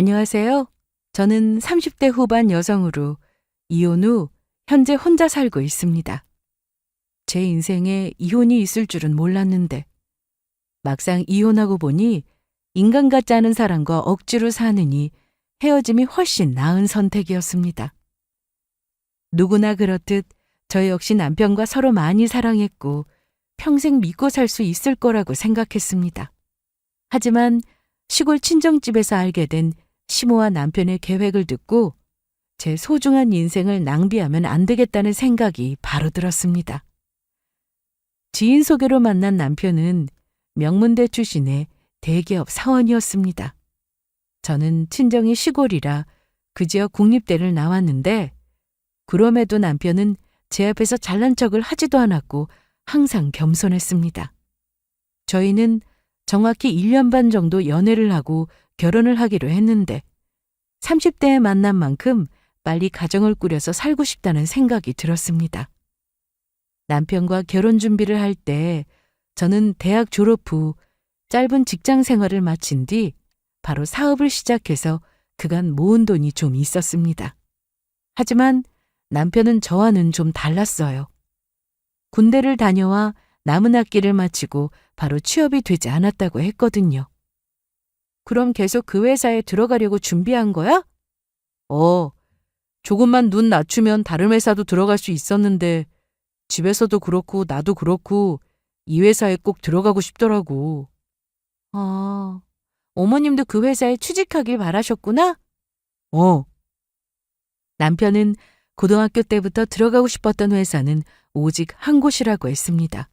안녕하세요. 저는 30대 후반 여성으로 이혼 후 현재 혼자 살고 있습니다. 제 인생에 이혼이 있을 줄은 몰랐는데 막상 이혼하고 보니 인간 같지 않은 사람과 억지로 사느니 헤어짐이 훨씬 나은 선택이었습니다. 누구나 그렇듯 저 역시 남편과 서로 많이 사랑했고 평생 믿고 살 수 있을 거라고 생각했습니다. 하지만 시골 친정집에서 알게 된 시모와 남편의 계획을 듣고 제 소중한 인생을 낭비하면 안 되겠다는 생각이 바로 들었습니다. 지인 소개로 만난 남편은 명문대 출신의 대기업 사원이었습니다. 저는 친정이 시골이라 그 지역 국립대를 나왔는데 그럼에도 남편은 제 앞에서 잘난 척을 하지도 않았고 항상 겸손했습니다. 저희는 정확히 1년 반 정도 연애를 하고 결혼을 하기로 했는데 30대에 만난 만큼 빨리 가정을 꾸려서 살고 싶다는 생각이 들었습니다. 남편과 결혼 준비를 할 때 저는 대학 졸업 후 짧은 직장 생활을 마친 뒤 바로 사업을 시작해서 그간 모은 돈이 좀 있었습니다. 하지만 남편은 저와는 좀 달랐어요. 군대를 다녀와 남은 학기를 마치고 바로 취업이 되지 않았다고 했거든요. 그럼 계속 그 회사에 들어가려고 준비한 거야? 조금만 눈 낮추면 다른 회사도 들어갈 수 있었는데 집에서도 그렇고 나도 그렇고 이 회사에 꼭 들어가고 싶더라고. 어머님도 그 회사에 취직하길 바라셨구나? 남편은 고등학교 때부터 들어가고 싶었던 회사는 오직 한 곳이라고 했습니다.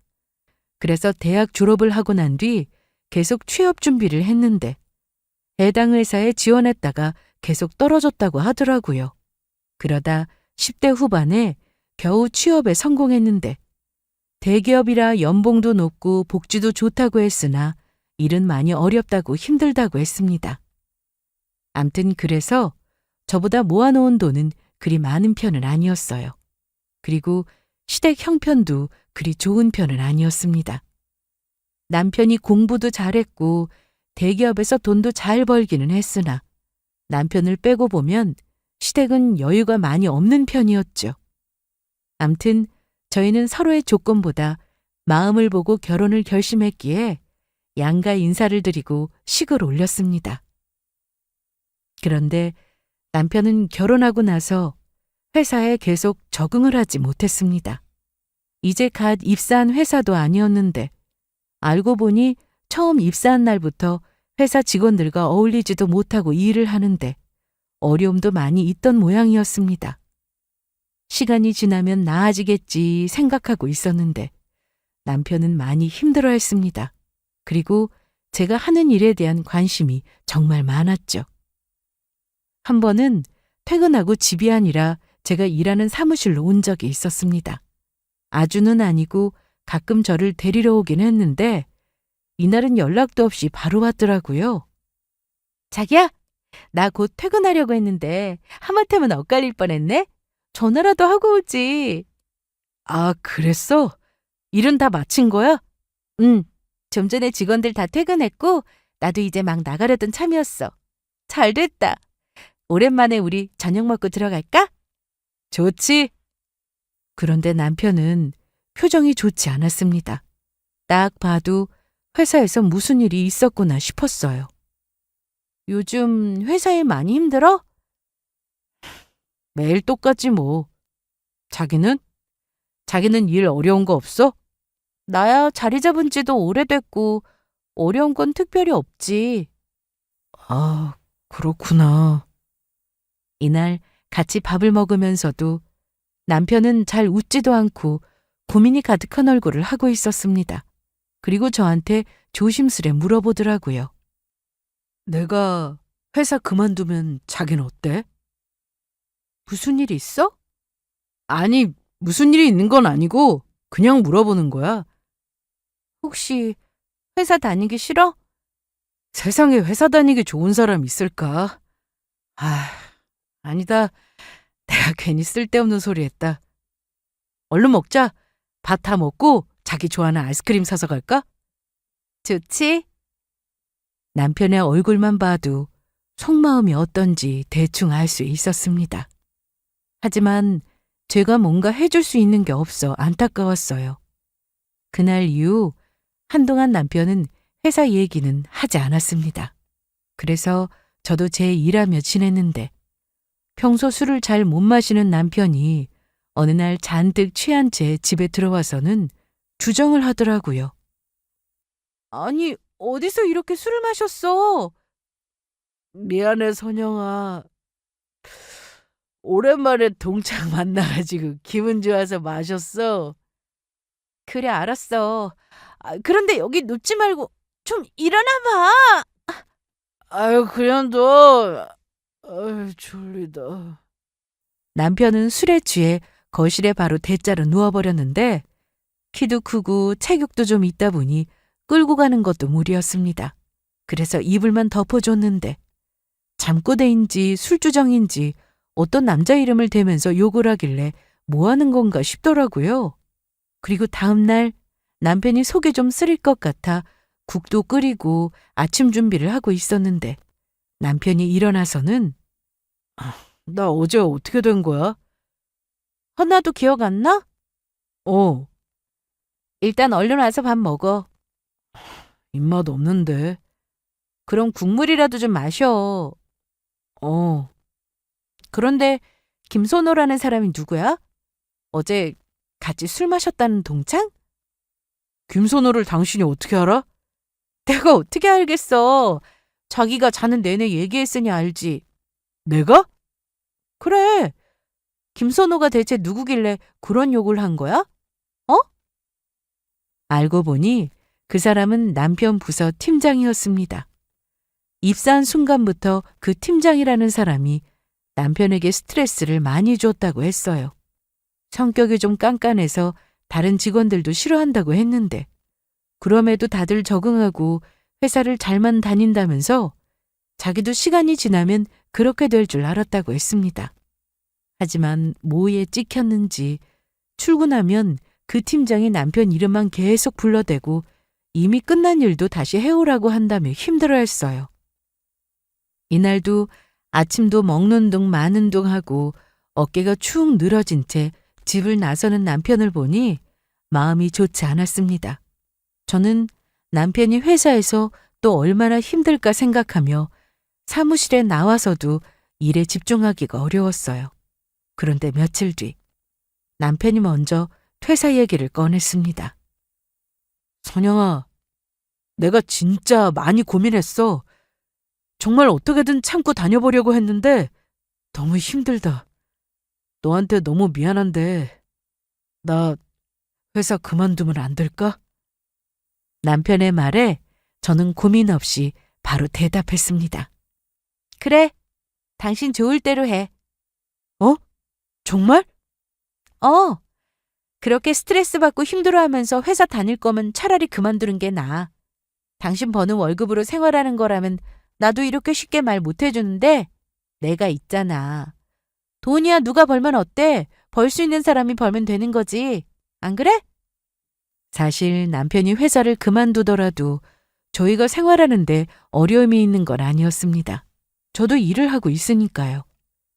그래서 대학 졸업을 하고 난 뒤 계속 취업 준비를 했는데 해당 회사에 지원했다가 계속 떨어졌다고 하더라고요. 그러다 10대 후반에 겨우 취업에 성공했는데 대기업이라 연봉도 높고 복지도 좋다고 했으나 일은 많이 어렵다고 힘들다고 했습니다. 암튼 그래서 저보다 모아놓은 돈은 그리 많은 편은 아니었어요. 그리고 시댁 형편도 그리 좋은 편은 아니었습니다. 남편이 공부도 잘했고 대기업에서 돈도 잘 벌기는 했으나 남편을 빼고 보면 시댁은 여유가 많이 없는 편이었죠. 암튼 저희는 서로의 조건보다 마음을 보고 결혼을 결심했기에 양가 인사를 드리고 식을 올렸습니다. 그런데 남편은 결혼하고 나서 회사에 계속 적응을 하지 못했습니다. 이제 갓 입사한 회사도 아니었는데 알고 보니 처음 입사한 날부터 회사 직원들과 어울리지도 못하고 일을 하는데 어려움도 많이 있던 모양이었습니다. 시간이 지나면 나아지겠지 생각하고 있었는데 남편은 많이 힘들어했습니다. 그리고 제가 하는 일에 대한 관심이 정말 많았죠. 한 번은 퇴근하고 집이 아니라 제가 일하는 사무실로 온 적이 있었습니다. 아주는 아니고 가끔 저를 데리러 오긴 했는데 이날은 연락도 없이 바로 왔더라고요. 자기야, 나 곧 퇴근하려고 했는데 하마터면 엇갈릴 뻔했네? 전화라도 하고 오지. 아, 그랬어? 일은 다 마친 거야? 응, 좀 전에 직원들 다 퇴근했고 나도 이제 막 나가려던 참이었어. 잘 됐다. 오랜만에 우리 저녁 먹고 들어갈까? 좋지. 그런데 남편은 표정이 좋지 않았습니다. 딱 봐도 회사에서 무슨 일이 있었구나 싶었어요. 요즘 회사에 많이 힘들어? 매일 똑같지 뭐. 자기는? 자기는 일 어려운 거 없어? 나야 자리 잡은 지도 오래됐고 어려운 건 특별히 없지. 아, 그렇구나. 이날 같이 밥을 먹으면서도 남편은 잘 웃지도 않고 고민이 가득한 얼굴을 하고 있었습니다. 그리고 저한테 조심스레 물어보더라고요. 내가 회사 그만두면 자긴 어때? 무슨 일 있어? 아니, 무슨 일이 있는 건 아니고 그냥 물어보는 거야. 혹시 회사 다니기 싫어? 세상에 회사 다니기 좋은 사람 있을까? 아니다. 내가 괜히 쓸데없는 소리 했다. 얼른 먹자. 밥 다 먹고 자기 좋아하는 아이스크림 사서 갈까? 좋지? 남편의 얼굴만 봐도 속마음이 어떤지 대충 알 수 있었습니다. 하지만 제가 뭔가 해줄 수 있는 게 없어 안타까웠어요. 그날 이후 한동안 남편은 회사 얘기는 하지 않았습니다. 그래서 저도 제 일하며 지냈는데 평소 술을 잘 못 마시는 남편이 어느 날 잔뜩 취한 채 집에 들어와서는 주정을 하더라고요. 아니, 어디서 이렇게 술을 마셨어? 미안해, 선영아. 오랜만에 동창 만나가지고 기분 좋아서 마셨어. 그래, 알았어. 그런데 여기 눕지 말고 좀 일어나 봐. 아유, 그냥 너. 아유, 졸리다. 남편은 술에 취해 거실에 바로 대자로 누워버렸는데 키도 크고 체격도 좀 있다 보니 끌고 가는 것도 무리였습니다. 그래서 이불만 덮어줬는데 잠꼬대인지 술주정인지 어떤 남자 이름을 대면서 욕을 하길래 뭐 하는 건가 싶더라고요. 그리고 다음날 남편이 속이 좀 쓰릴 것 같아 국도 끓이고 아침 준비를 하고 있었는데 남편이 일어나서는 나 어제 어떻게 된 거야? 하나도 기억 안 나? 어. 일단 얼른 와서 밥 먹어. 입맛 없는데. 그럼 국물이라도 좀 마셔. 어. 그런데 김선호라는 사람이 누구야? 어제 같이 술 마셨다는 동창? 김선호를 당신이 어떻게 알아? 내가 어떻게 알겠어. 자기가 자는 내내 얘기했으니 알지. 내가? 그래. 김선호가 대체 누구길래 그런 욕을 한 거야? 어? 알고 보니 그 사람은 남편 부서 팀장이었습니다. 입사한 순간부터 그 팀장이라는 사람이 남편에게 스트레스를 많이 줬다고 했어요. 성격이 좀 깐깐해서 다른 직원들도 싫어한다고 했는데 그럼에도 다들 적응하고 회사를 잘만 다닌다면서 자기도 시간이 지나면 그렇게 될 줄 알았다고 했습니다. 하지만 뭐에 찍혔는지 출근하면 그 팀장이 남편 이름만 계속 불러대고 이미 끝난 일도 다시 해오라고 한다며 힘들어했어요. 이날도 아침도 먹는 둥 마는 둥 하고 어깨가 축 늘어진 채 집을 나서는 남편을 보니 마음이 좋지 않았습니다. 저는 남편이 회사에서 또 얼마나 힘들까 생각하며 사무실에 나와서도 일에 집중하기가 어려웠어요. 그런데 며칠 뒤 남편이 먼저 퇴사 얘기를 꺼냈습니다. 선영아, 내가 진짜 많이 고민했어. 정말 어떻게든 참고 다녀보려고 했는데 너무 힘들다. 너한테 너무 미안한데 나 회사 그만두면 안 될까? 남편의 말에 저는 고민 없이 바로 대답했습니다. 그래, 당신 좋을 대로 해. 어? 정말? 그렇게 스트레스 받고 힘들어하면서 회사 다닐 거면 차라리 그만두는 게 나아. 당신 버는 월급으로 생활하는 거라면 나도 이렇게 쉽게 말 못 해주는데 내가 있잖아. 돈이야 누가 벌면 어때? 벌 수 있는 사람이 벌면 되는 거지. 안 그래? 사실 남편이 회사를 그만두더라도 저희가 생활하는데 어려움이 있는 건 아니었습니다. 저도 일을 하고 있으니까요.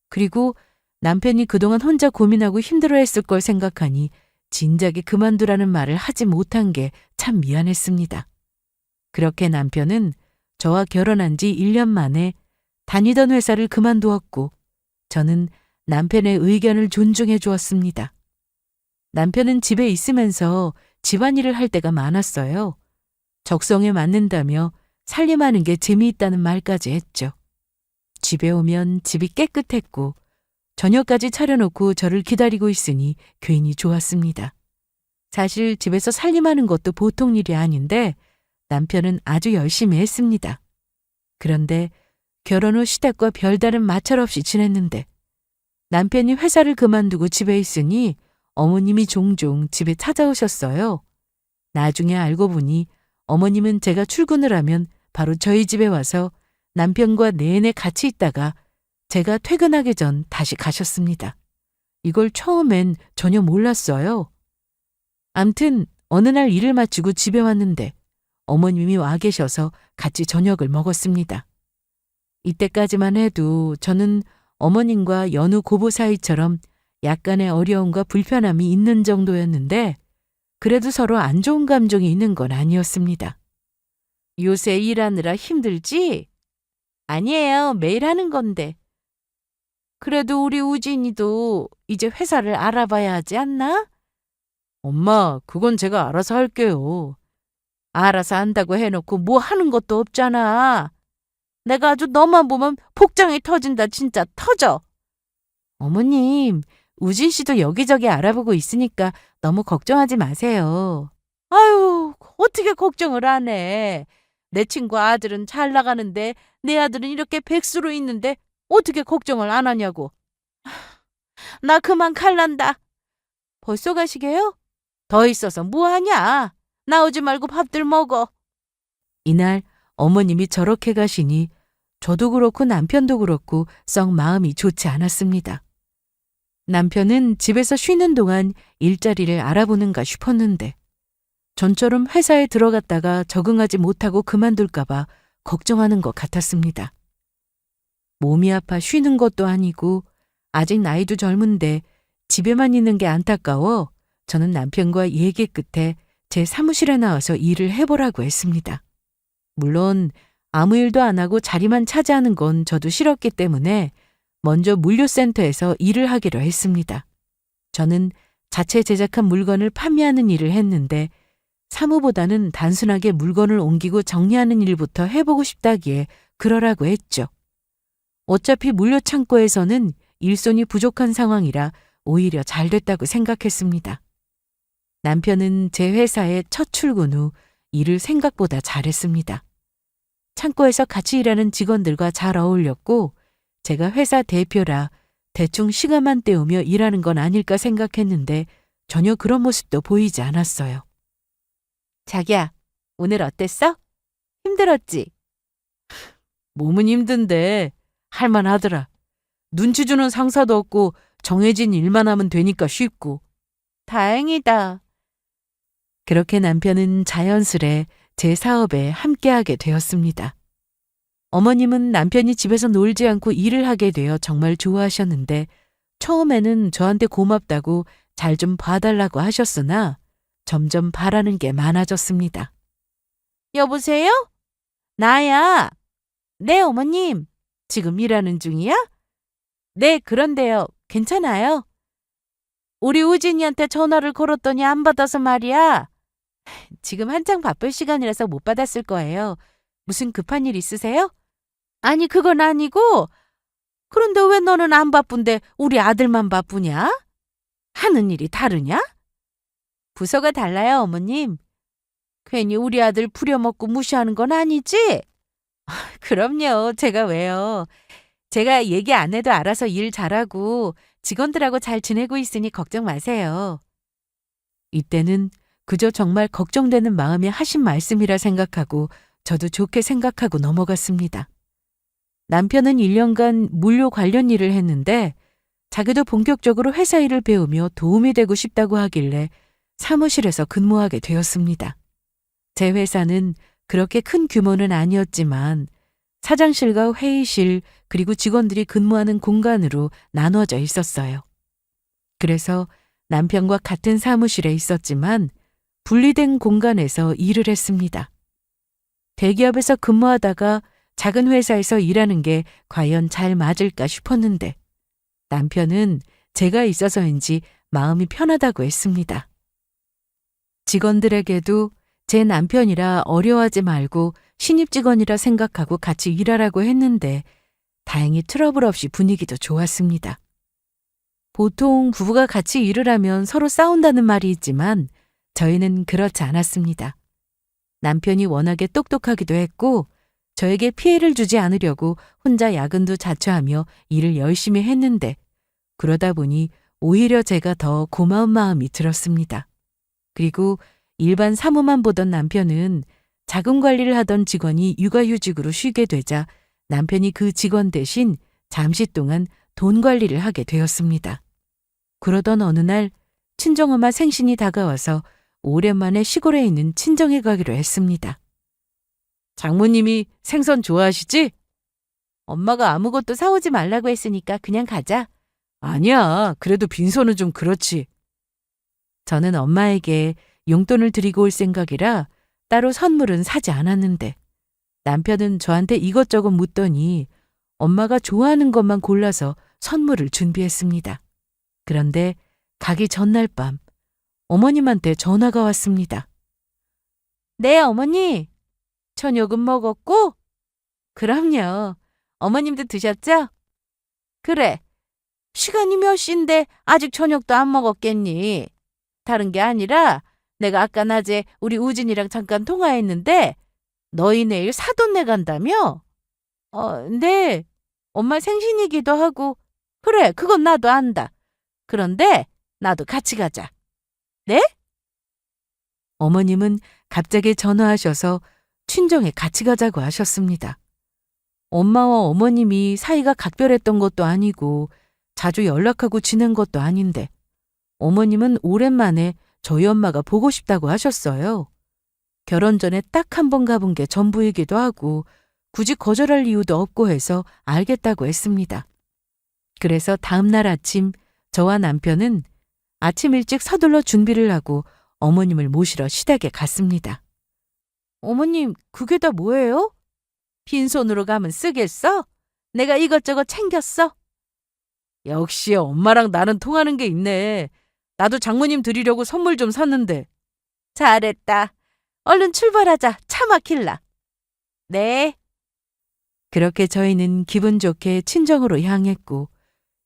그리고 남편이 그동안 혼자 고민하고 힘들어했을 걸 생각하니 진작에 그만두라는 말을 하지 못한 게 참 미안했습니다. 그렇게 남편은 저와 결혼한 지 1년 만에 다니던 회사를 그만두었고 저는 남편의 의견을 존중해 주었습니다. 남편은 집에 있으면서 집안일을 할 때가 많았어요. 적성에 맞는다며 살림하는 게 재미있다는 말까지 했죠. 집에 오면 집이 깨끗했고 저녁까지 차려놓고 저를 기다리고 있으니 괜히 좋았습니다. 사실 집에서 살림하는 것도 보통 일이 아닌데 남편은 아주 열심히 했습니다. 그런데 결혼 후 시댁과 별다른 마찰 없이 지냈는데 남편이 회사를 그만두고 집에 있으니 어머님이 종종 집에 찾아오셨어요. 나중에 알고 보니 어머님은 제가 출근을 하면 바로 저희 집에 와서 남편과 내내 같이 있다가 제가 퇴근하기 전 다시 가셨습니다. 이걸 처음엔 전혀 몰랐어요. 암튼 어느 날 일을 마치고 집에 왔는데 어머님이 와 계셔서 같이 저녁을 먹었습니다. 이때까지만 해도 저는 어머님과 연우 고부 사이처럼 약간의 어려움과 불편함이 있는 정도였는데 그래도 서로 안 좋은 감정이 있는 건 아니었습니다. 요새 일하느라 힘들지? 아니에요. 매일 하는 건데. 그래도 우리 우진이도 이제 회사를 알아봐야 하지 않나? 엄마, 그건 제가 알아서 할게요. 알아서 한다고 해놓고 뭐 하는 것도 없잖아. 내가 아주 너만 보면 복장이 터진다. 진짜 터져. 어머님, 우진 씨도 여기저기 알아보고 있으니까 너무 걱정하지 마세요. 아유, 어떻게 걱정을 안 해. 내 친구 아들은 잘 나가는데 내 아들은 이렇게 백수로 있는데 어떻게 걱정을 안 하냐고. 나 그만 갈란다. 벌써 가시게요? 더 있어서 뭐하냐? 나오지 말고 밥들 먹어. 이날 어머님이 저렇게 가시니 저도 그렇고 남편도 그렇고 썩 마음이 좋지 않았습니다. 남편은 집에서 쉬는 동안 일자리를 알아보는가 싶었는데 전처럼 회사에 들어갔다가 적응하지 못하고 그만둘까봐 걱정하는 것 같았습니다. 몸이 아파 쉬는 것도 아니고 아직 나이도 젊은데 집에만 있는 게 안타까워 저는 남편과 얘기 끝에 제 사무실에 나와서 일을 해보라고 했습니다. 물론 아무 일도 안 하고 자리만 차지하는 건 저도 싫었기 때문에 먼저 물류센터에서 일을 하기로 했습니다. 저는 자체 제작한 물건을 판매하는 일을 했는데 사무보다는 단순하게 물건을 옮기고 정리하는 일부터 해보고 싶다기에 그러라고 했죠. 어차피 물류 창고에서는 일손이 부족한 상황이라 오히려 잘 됐다고 생각했습니다. 남편은 제 회사에 첫 출근 후 일을 생각보다 잘했습니다. 창고에서 같이 일하는 직원들과 잘 어울렸고 제가 회사 대표라 대충 시간만 때우며 일하는 건 아닐까 생각했는데 전혀 그런 모습도 보이지 않았어요. 자기야, 오늘 어땠어? 힘들었지? 몸은 힘든데 할만하더라. 눈치 주는 상사도 없고 정해진 일만 하면 되니까 쉽고. 다행이다. 그렇게 남편은 자연스레 제 사업에 함께하게 되었습니다. 어머님은 남편이 집에서 놀지 않고 일을 하게 되어 정말 좋아하셨는데 처음에는 저한테 고맙다고 잘 좀 봐달라고 하셨으나 점점 바라는 게 많아졌습니다. 여보세요? 나야. 네, 어머님. 지금 일하는 중이야? 네, 그런데요. 괜찮아요. 우리 우진이한테 전화를 걸었더니 안 받아서 말이야. 지금 한창 바쁠 시간이라서 못 받았을 거예요. 무슨 급한 일 있으세요? 아니, 그건 아니고. 그런데 왜 너는 안 바쁜데 우리 아들만 바쁘냐? 하는 일이 다르냐? 부서가 달라요, 어머님. 괜히 우리 아들 부려먹고 무시하는 건 아니지? 그럼요. 제가 왜요? 제가 얘기 안 해도 알아서 일 잘하고 직원들하고 잘 지내고 있으니 걱정 마세요. 이때는 그저 정말 걱정되는 마음이 하신 말씀이라 생각하고 저도 좋게 생각하고 넘어갔습니다. 남편은 1년간 물류 관련 일을 했는데 자기도 본격적으로 회사 일을 배우며 도움이 되고 싶다고 하길래 사무실에서 근무하게 되었습니다. 제 회사는 그렇게 큰 규모는 아니었지만 사장실과 회의실 그리고 직원들이 근무하는 공간으로 나눠져 있었어요. 그래서 남편과 같은 사무실에 있었지만 분리된 공간에서 일을 했습니다. 대기업에서 근무하다가 작은 회사에서 일하는 게 과연 잘 맞을까 싶었는데 남편은 제가 있어서인지 마음이 편하다고 했습니다. 직원들에게도 제 남편이라 어려워하지 말고 신입 직원이라 생각하고 같이 일하라고 했는데 다행히 트러블 없이 분위기도 좋았습니다. 보통 부부가 같이 일을 하면 서로 싸운다는 말이 있지만 저희는 그렇지 않았습니다. 남편이 워낙에 똑똑하기도 했고 저에게 피해를 주지 않으려고 혼자 야근도 자처하며 일을 열심히 했는데 그러다 보니 오히려 제가 더 고마운 마음이 들었습니다. 그리고 일반 사무만 보던 남편은 자금 관리를 하던 직원이 육아휴직으로 쉬게 되자 남편이 그 직원 대신 잠시 동안 돈 관리를 하게 되었습니다. 그러던 어느 날 친정엄마 생신이 다가와서 오랜만에 시골에 있는 친정에 가기로 했습니다. 장모님이 생선 좋아하시지? 엄마가 아무것도 사오지 말라고 했으니까 그냥 가자. 아니야. 그래도 빈손은 좀 그렇지. 저는 엄마에게 용돈을 드리고 올 생각이라 따로 선물은 사지 않았는데 남편은 저한테 이것저것 묻더니 엄마가 좋아하는 것만 골라서 선물을 준비했습니다. 그런데 가기 전날 밤 어머님한테 전화가 왔습니다. 네, 어머니. 저녁은 먹었고? 그럼요. 어머님도 드셨죠? 그래. 시간이 몇 시인데 아직 저녁도 안 먹었겠니? 다른 게 아니라 내가 아까 낮에 우리 우진이랑 잠깐 통화했는데 너희 내일 사돈네 간다며? 네. 엄마 생신이기도 하고. 그래, 그건 나도 안다. 그런데 나도 같이 가자. 네? 어머님은 갑자기 전화하셔서 친정에 같이 가자고 하셨습니다. 엄마와 어머님이 사이가 각별했던 것도 아니고 자주 연락하고 지낸 것도 아닌데 어머님은 오랜만에 저희 엄마가 보고 싶다고 하셨어요. 결혼 전에 딱 한 번 가본 게 전부이기도 하고 굳이 거절할 이유도 없고 해서 알겠다고 했습니다. 그래서 다음 날 아침 저와 남편은 아침 일찍 서둘러 준비를 하고 어머님을 모시러 시댁에 갔습니다. 어머님, 그게 다 뭐예요? 빈손으로 가면 쓰겠어? 내가 이것저것 챙겼어. 역시 엄마랑 나는 통하는 게 있네. 나도 장모님 드리려고 선물 좀 샀는데. 잘했다. 얼른 출발하자. 차 막힐라. 네. 그렇게 저희는 기분 좋게 친정으로 향했고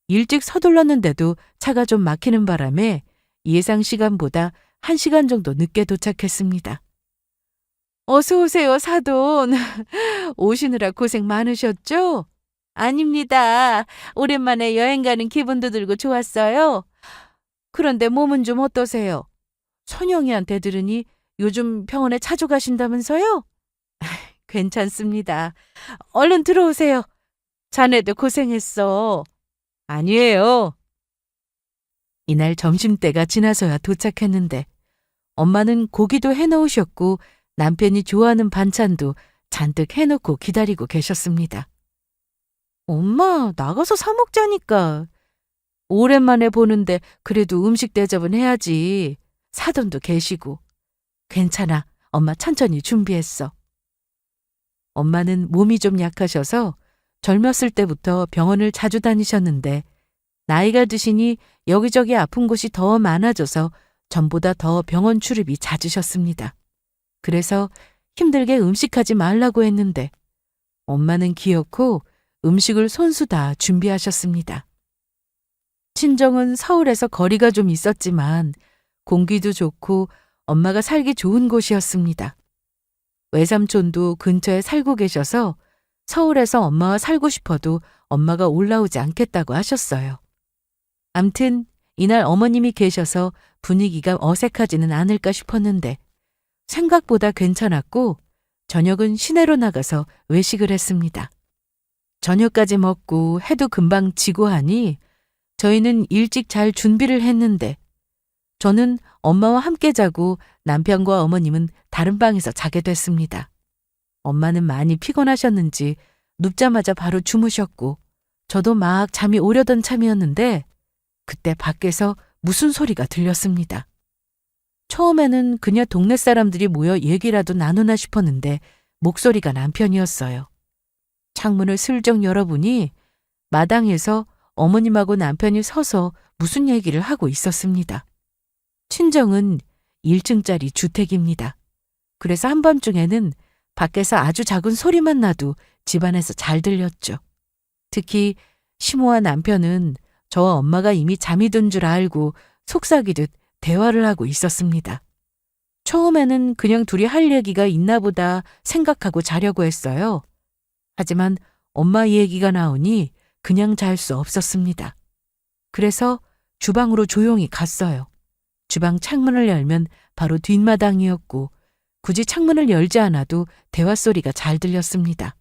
일찍 서둘렀는데도 차가 좀 막히는 바람에 예상 시간보다 1시간 정도 늦게 도착했습니다. 어서 오세요, 사돈. 오시느라 고생 많으셨죠? 아닙니다. 오랜만에 여행 가는 기분도 들고 좋았어요. 그런데 몸은 좀 어떠세요? 선영이한테 들으니 요즘 병원에 자주 가신다면서요? 괜찮습니다. 얼른 들어오세요. 자네도 고생했어. 아니에요. 이날 점심때가 지나서야 도착했는데 엄마는 고기도 해놓으셨고 남편이 좋아하는 반찬도 잔뜩 해놓고 기다리고 계셨습니다. 엄마, 나가서 사 먹자니까. 오랜만에 보는데 그래도 음식 대접은 해야지. 사돈도 계시고. 괜찮아. 엄마 천천히 준비했어. 엄마는 몸이 좀 약하셔서 젊었을 때부터 병원을 자주 다니셨는데 나이가 드시니 여기저기 아픈 곳이 더 많아져서 전보다 더 병원 출입이 잦으셨습니다. 그래서 힘들게 음식하지 말라고 했는데 엄마는 기어코 음식을 손수 다 준비하셨습니다. 친정은 서울에서 거리가 좀 있었지만 공기도 좋고 엄마가 살기 좋은 곳이었습니다. 외삼촌도 근처에 살고 계셔서 서울에서 엄마와 살고 싶어도 엄마가 올라오지 않겠다고 하셨어요. 암튼 이날 어머님이 계셔서 분위기가 어색하지는 않을까 싶었는데 생각보다 괜찮았고 저녁은 시내로 나가서 외식을 했습니다. 저녁까지 먹고 해도 금방 지고 하니 저희는 일찍 잘 준비를 했는데 저는 엄마와 함께 자고 남편과 어머님은 다른 방에서 자게 됐습니다. 엄마는 많이 피곤하셨는지 눕자마자 바로 주무셨고 저도 막 잠이 오려던 참이었는데 그때 밖에서 무슨 소리가 들렸습니다. 처음에는 그냥 동네 사람들이 모여 얘기라도 나누나 싶었는데 목소리가 남편이었어요. 창문을 슬쩍 열어보니 마당에서 어머님하고 남편이 서서 무슨 얘기를 하고 있었습니다. 친정은 1층짜리 주택입니다. 그래서 한밤중에는 밖에서 아주 작은 소리만 나도 집안에서 잘 들렸죠. 특히 시모와 남편은 저와 엄마가 이미 잠이 든 줄 알고 속삭이듯 대화를 하고 있었습니다. 처음에는 그냥 둘이 할 얘기가 있나 보다 생각하고 자려고 했어요. 하지만 엄마 얘기가 나오니 그냥 잘 수 없었습니다. 그래서 주방으로 조용히 갔어요. 주방 창문을 열면 바로 뒷마당이었고 굳이 창문을 열지 않아도 대화 소리가 잘 들렸습니다.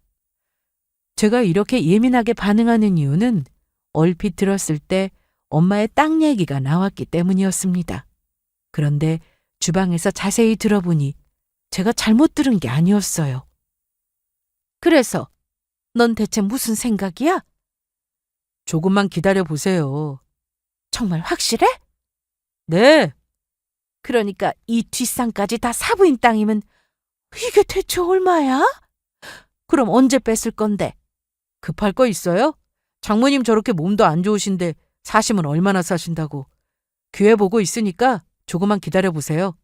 제가 이렇게 예민하게 반응하는 이유는 얼핏 들었을 때 엄마의 땅 얘기가 나왔기 때문이었습니다. 그런데 주방에서 자세히 들어보니 제가 잘못 들은 게 아니었어요. 그래서 넌 대체 무슨 생각이야? 조금만 기다려 보세요. 정말 확실해? 네. 그러니까 이 뒷산까지 다 사부인 땅이면 이게 대체 얼마야? 그럼 언제 뺐을 건데? 급할 거 있어요? 장모님 저렇게 몸도 안 좋으신데 사시면 얼마나 사신다고. 기회 보고 있으니까 조금만 기다려 보세요.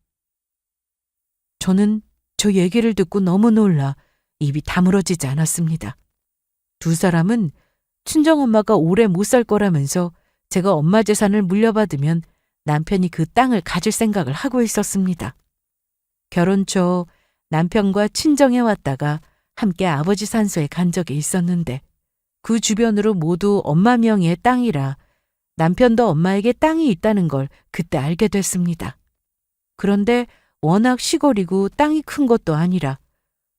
저는 저 얘기를 듣고 너무 놀라 입이 다물어지지 않았습니다. 두 사람은 친정엄마가 오래 못 살 거라면서 제가 엄마 재산을 물려받으면 남편이 그 땅을 가질 생각을 하고 있었습니다. 결혼 초 남편과 친정에 왔다가 함께 아버지 산소에 간 적이 있었는데 그 주변으로 모두 엄마 명의의 땅이라 남편도 엄마에게 땅이 있다는 걸 그때 알게 됐습니다. 그런데 워낙 시골이고 땅이 큰 것도 아니라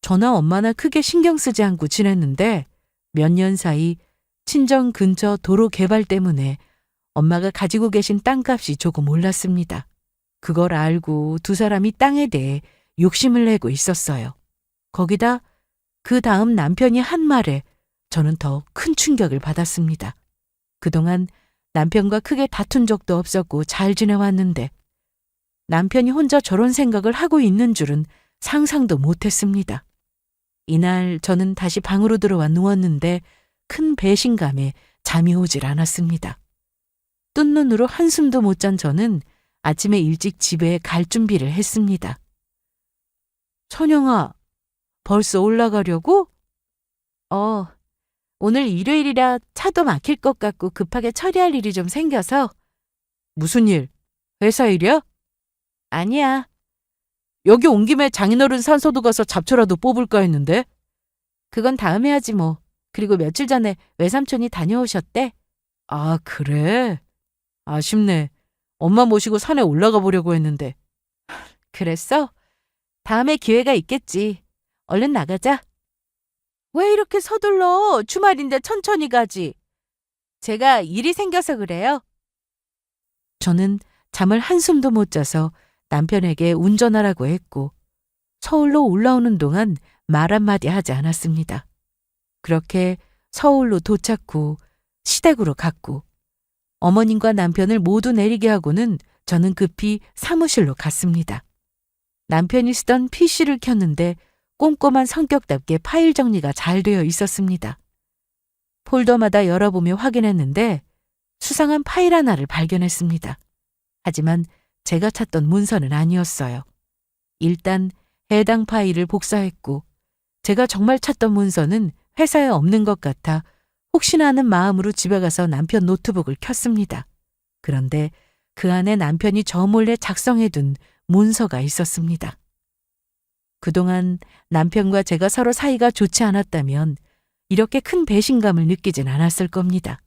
저나 엄마나 크게 신경 쓰지 않고 지냈는데 몇 년 사이 친정 근처 도로 개발 때문에 엄마가 가지고 계신 땅값이 조금 올랐습니다. 그걸 알고 두 사람이 땅에 대해 욕심을 내고 있었어요. 거기다 그 다음 남편이 한 말에 저는 더 큰 충격을 받았습니다. 그동안 남편과 크게 다툰 적도 없었고 잘 지내왔는데 남편이 혼자 저런 생각을 하고 있는 줄은 상상도 못했습니다. 이날 저는 다시 방으로 들어와 누웠는데 큰 배신감에 잠이 오질 않았습니다. 뜬 눈으로 한숨도 못 잔 저는 아침에 일찍 집에 갈 준비를 했습니다. 천영아, 벌써 올라가려고? 오늘 일요일이라 차도 막힐 것 같고 급하게 처리할 일이 좀 생겨서. 무슨 일? 회사 일이야? 아니야. 여기 온 김에 장인어른 산소도 가서 잡초라도 뽑을까 했는데. 그건 다음에 하지 뭐. 그리고 며칠 전에 외삼촌이 다녀오셨대. 아, 그래? 아쉽네. 엄마 모시고 산에 올라가 보려고 했는데. 그랬어? 다음에 기회가 있겠지. 얼른 나가자. 왜 이렇게 서둘러? 주말인데 천천히 가지. 제가 일이 생겨서 그래요. 저는 잠을 한숨도 못 자서 남편에게 운전하라고 했고 서울로 올라오는 동안 말 한마디 하지 않았습니다. 그렇게 서울로 도착 후 시댁으로 갔고 어머님과 남편을 모두 내리게 하고는 저는 급히 사무실로 갔습니다. 남편이 쓰던 PC를 켰는데 꼼꼼한 성격답게 파일 정리가 잘 되어 있었습니다. 폴더마다 열어보며 확인했는데 수상한 파일 하나를 발견했습니다. 하지만 제가 찾던 문서는 아니었어요. 일단 해당 파일을 복사했고 제가 정말 찾던 문서는 회사에 없는 것 같아 혹시나 하는 마음으로 집에 가서 남편 노트북을 켰습니다. 그런데 그 안에 남편이 저 몰래 작성해둔 문서가 있었습니다. 그동안 남편과 제가 서로 사이가 좋지 않았다면 이렇게 큰 배신감을 느끼진 않았을 겁니다.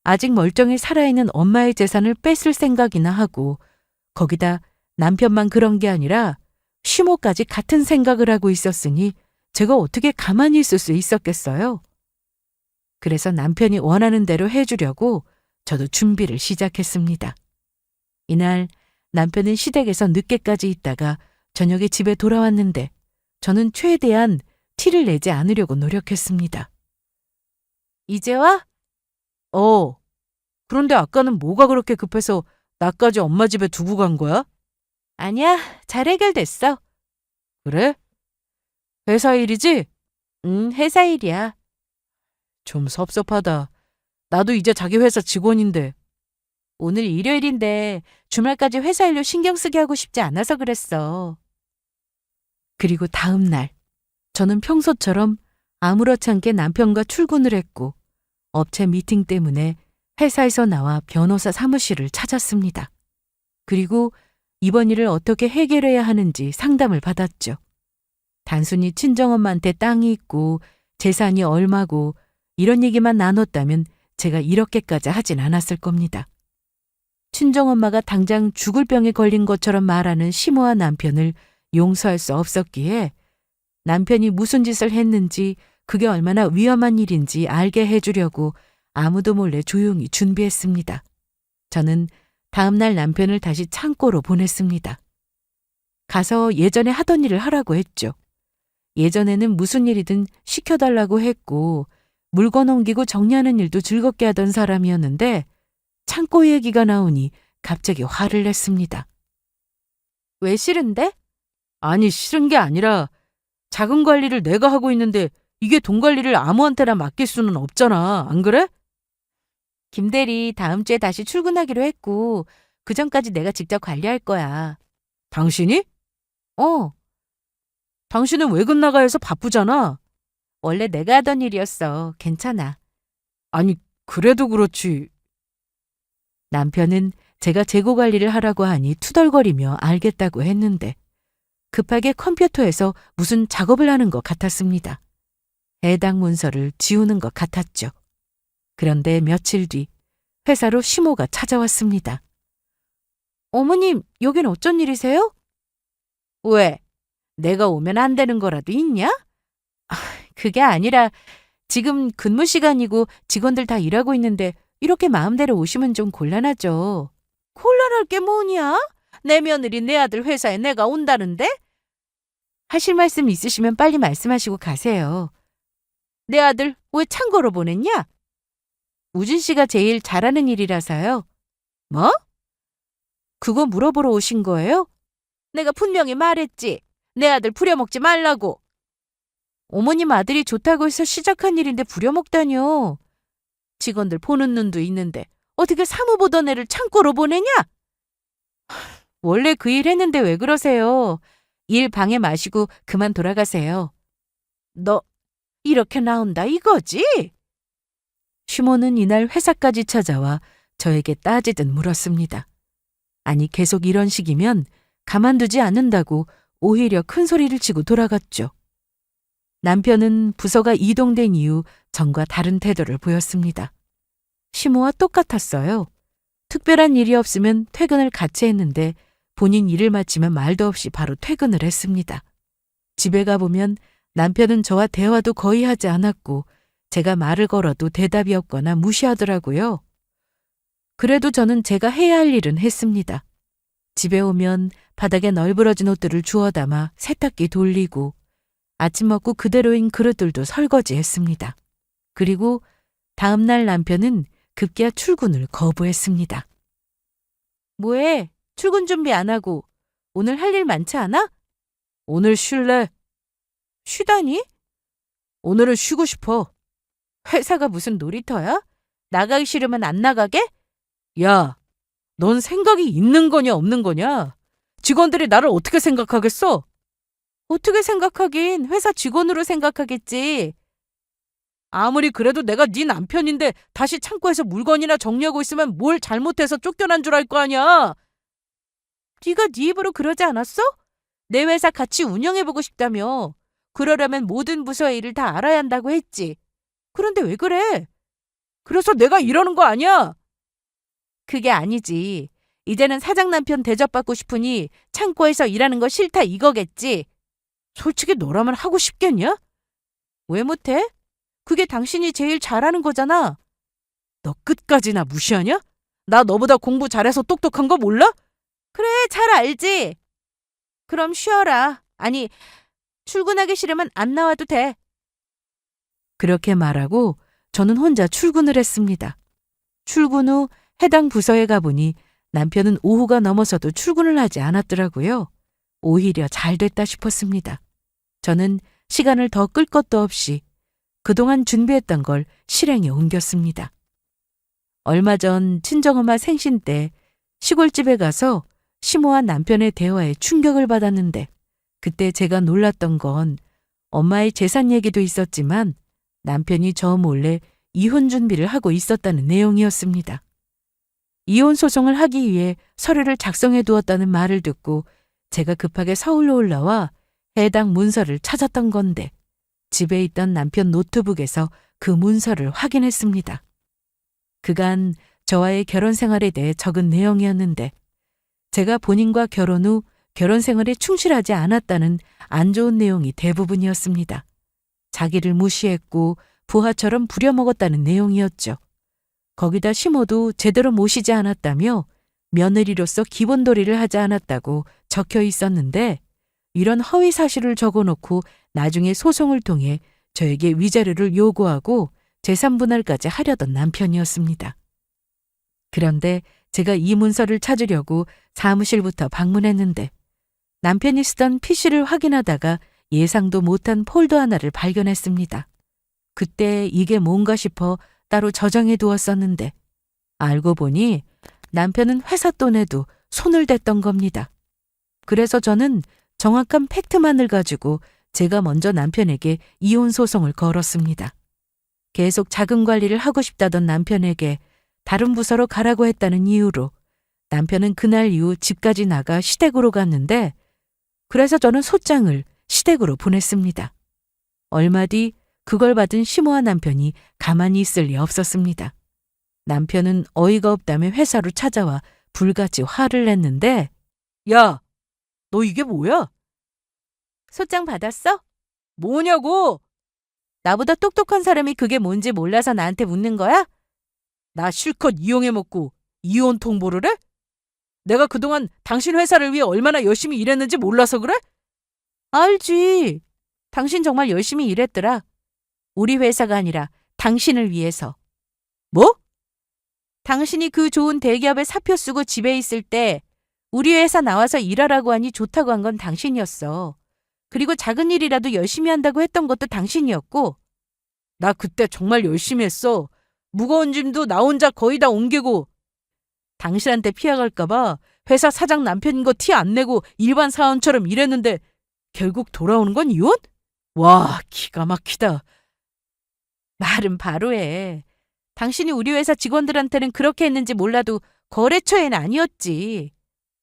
아직 멀쩡히 살아있는 엄마의 재산을 뺏을 생각이나 하고 거기다 남편만 그런 게 아니라 시모까지 같은 생각을 하고 있었으니 제가 어떻게 가만히 있을 수 있었겠어요? 그래서 남편이 원하는 대로 해주려고 저도 준비를 시작했습니다. 이날 남편은 시댁에서 늦게까지 있다가 저녁에 집에 돌아왔는데 저는 최대한 티를 내지 않으려고 노력했습니다. 이제 와? 그런데 아까는 뭐가 그렇게 급해서 나까지 엄마 집에 두고 간 거야? 아니야, 잘 해결됐어. 그래? 회사 일이지? 응, 회사 일이야. 좀 섭섭하다. 나도 이제 자기 회사 직원인데. 오늘 일요일인데 주말까지 회사 일로 신경 쓰게 하고 싶지 않아서 그랬어. 그리고 다음 날 저는 평소처럼 아무렇지 않게 남편과 출근을 했고 업체 미팅 때문에 회사에서 나와 변호사 사무실을 찾았습니다. 그리고 이번 일을 어떻게 해결해야 하는지 상담을 받았죠. 단순히 친정엄마한테 땅이 있고 재산이 얼마고 이런 얘기만 나눴다면 제가 이렇게까지 하진 않았을 겁니다. 친정엄마가 당장 죽을 병에 걸린 것처럼 말하는 심오한 남편을 용서할 수 없었기에 남편이 무슨 짓을 했는지 그게 얼마나 위험한 일인지 알게 해주려고 아무도 몰래 조용히 준비했습니다. 저는 다음 날 남편을 다시 창고로 보냈습니다. 가서 예전에 하던 일을 하라고 했죠. 예전에는 무슨 일이든 시켜달라고 했고 물건 옮기고 정리하는 일도 즐겁게 하던 사람이었는데 창고 얘기가 나오니 갑자기 화를 냈습니다. 왜 싫은데? 아니, 싫은 게 아니라 자금 관리를 내가 하고 있는데 이게 돈 관리를 아무한테나 맡길 수는 없잖아. 안 그래? 김 대리 다음 주에 다시 출근하기로 했고 그 전까지 내가 직접 관리할 거야. 당신이? 어. 당신은 외근 나가 해서 바쁘잖아. 원래 내가 하던 일이었어. 괜찮아. 아니, 그래도 그렇지. 남편은 제가 재고 관리를 하라고 하니 투덜거리며 알겠다고 했는데 급하게 컴퓨터에서 무슨 작업을 하는 것 같았습니다. 해당 문서를 지우는 것 같았죠. 그런데 며칠 뒤 회사로 시모가 찾아왔습니다. 어머님, 여긴 어쩐 일이세요? 왜? 내가 오면 안 되는 거라도 있냐? 그게 아니라 지금 근무 시간이고 직원들 다 일하고 있는데 이렇게 마음대로 오시면 좀 곤란하죠. 곤란할 게 뭐냐? 내 며느리 내 아들 회사에 내가 온다는데? 하실 말씀 있으시면 빨리 말씀하시고 가세요. 내 아들 왜 창고로 보냈냐? 우진 씨가 제일 잘하는 일이라서요. 뭐? 그거 물어보러 오신 거예요? 내가 분명히 말했지. 내 아들 부려먹지 말라고. 어머님 아들이 좋다고 해서 시작한 일인데 부려먹다뇨. 직원들 보는 눈도 있는데 어떻게 사무 보던 애를 창고로 보내냐? 원래 그 일 했는데 왜 그러세요? 일 방해 마시고 그만 돌아가세요. 너 이렇게 나온다 이거지? 시모는 이날 회사까지 찾아와 저에게 따지듯 물었습니다. 아니, 계속 이런 식이면 가만두지 않는다고 오히려 큰 소리를 치고 돌아갔죠. 남편은 부서가 이동된 이후 전과 다른 태도를 보였습니다. 시모와 똑같았어요. 특별한 일이 없으면 퇴근을 같이 했는데 본인 일을 마치면 말도 없이 바로 퇴근을 했습니다. 집에 가보면 남편은 저와 대화도 거의 하지 않았고 제가 말을 걸어도 대답이 없거나 무시하더라고요. 그래도 저는 제가 해야 할 일은 했습니다. 집에 오면 바닥에 널브러진 옷들을 주워 담아 세탁기 돌리고 아침 먹고 그대로인 그릇들도 설거지했습니다. 그리고 다음 날 남편은 급기야 출근을 거부했습니다. 뭐해? 출근 준비 안 하고 오늘 할 일 많지 않아? 오늘 쉴래? 쉬다니? 오늘은 쉬고 싶어. 회사가 무슨 놀이터야? 나가기 싫으면 안 나가게? 야, 넌 생각이 있는 거냐 없는 거냐? 직원들이 나를 어떻게 생각하겠어? 어떻게 생각하긴 회사 직원으로 생각하겠지. 아무리 그래도 내가 네 남편인데 다시 창고에서 물건이나 정리하고 있으면 뭘 잘못해서 쫓겨난 줄 알 거 아니야. 네가 네 입으로 그러지 않았어? 내 회사 같이 운영해보고 싶다며. 그러려면 모든 부서의 일을 다 알아야 한다고 했지. 그런데 왜 그래? 그래서 내가 이러는 거 아니야? 그게 아니지. 이제는 사장 남편 대접받고 싶으니 창고에서 일하는 거 싫다 이거겠지. 솔직히 너라면 하고 싶겠냐? 왜 못해? 그게 당신이 제일 잘하는 거잖아. 너 끝까지 나 무시하냐? 나 너보다 공부 잘해서 똑똑한 거 몰라? 그래, 잘 알지. 그럼 쉬어라. 아니, 출근하기 싫으면 안 나와도 돼. 그렇게 말하고 저는 혼자 출근을 했습니다. 출근 후 해당 부서에 가보니 남편은 오후가 넘어서도 출근을 하지 않았더라고요. 오히려 잘 됐다 싶었습니다. 저는 시간을 더 끌 것도 없이 그동안 준비했던 걸 실행에 옮겼습니다. 얼마 전 친정엄마 생신 때 시골집에 가서 시모와 남편의 대화에 충격을 받았는데 그때 제가 놀랐던 건 엄마의 재산 얘기도 있었지만 남편이 저 몰래 이혼 준비를 하고 있었다는 내용이었습니다. 이혼 소송을 하기 위해 서류를 작성해 두었다는 말을 듣고 제가 급하게 서울로 올라와 해당 문서를 찾았던 건데 집에 있던 남편 노트북에서 그 문서를 확인했습니다. 그간 저와의 결혼 생활에 대해 적은 내용이었는데 제가 본인과 결혼 후 결혼 생활에 충실하지 않았다는 안 좋은 내용이 대부분이었습니다. 자기를 무시했고 부하처럼 부려먹었다는 내용이었죠. 거기다 시모도 제대로 모시지 않았다며 며느리로서 기본도리를 하지 않았다고 적혀 있었는데 이런 허위 사실을 적어놓고 나중에 소송을 통해 저에게 위자료를 요구하고 재산 분할까지 하려던 남편이었습니다. 그런데 제가 이 문서를 찾으려고 사무실부터 방문했는데 남편이 쓰던 PC를 확인하다가 예상도 못한 폴더 하나를 발견했습니다. 그때 이게 뭔가 싶어 따로 저장해 두었었는데 알고 보니 남편은 회사 돈에도 손을 댔던 겁니다. 그래서 저는 정확한 팩트만을 가지고 제가 먼저 남편에게 이혼 소송을 걸었습니다. 계속 자금 관리를 하고 싶다던 남편에게 다른 부서로 가라고 했다는 이유로 남편은 그날 이후 집까지 나가 시댁으로 갔는데 그래서 저는 소장을 시댁으로 보냈습니다. 얼마 뒤 그걸 받은 심오한 남편이 가만히 있을 리 없었습니다. 남편은 어이가 없다며 회사로 찾아와 불같이 화를 냈는데 야, 너 이게 뭐야? 소장 받았어? 뭐냐고? 나보다 똑똑한 사람이 그게 뭔지 몰라서 나한테 묻는 거야? 나 실컷 이용해먹고 이혼 통보를 해? 내가 그동안 당신 회사를 위해 얼마나 열심히 일했는지 몰라서 그래? 알지. 당신 정말 열심히 일했더라. 우리 회사가 아니라 당신을 위해서. 뭐? 당신이 그 좋은 대기업에 사표 쓰고 집에 있을 때 우리 회사 나와서 일하라고 하니 좋다고 한 건 당신이었어. 그리고 작은 일이라도 열심히 한다고 했던 것도 당신이었고 나 그때 정말 열심히 했어. 무거운 짐도 나 혼자 거의 다 옮기고 당신한테 피해갈까 봐 회사 사장 남편인 거 티 안 내고 일반 사원처럼 일했는데 결국 돌아오는 건 이혼? 와, 기가 막히다. 말은 바로 해. 당신이 우리 회사 직원들한테는 그렇게 했는지 몰라도 거래처엔 아니었지.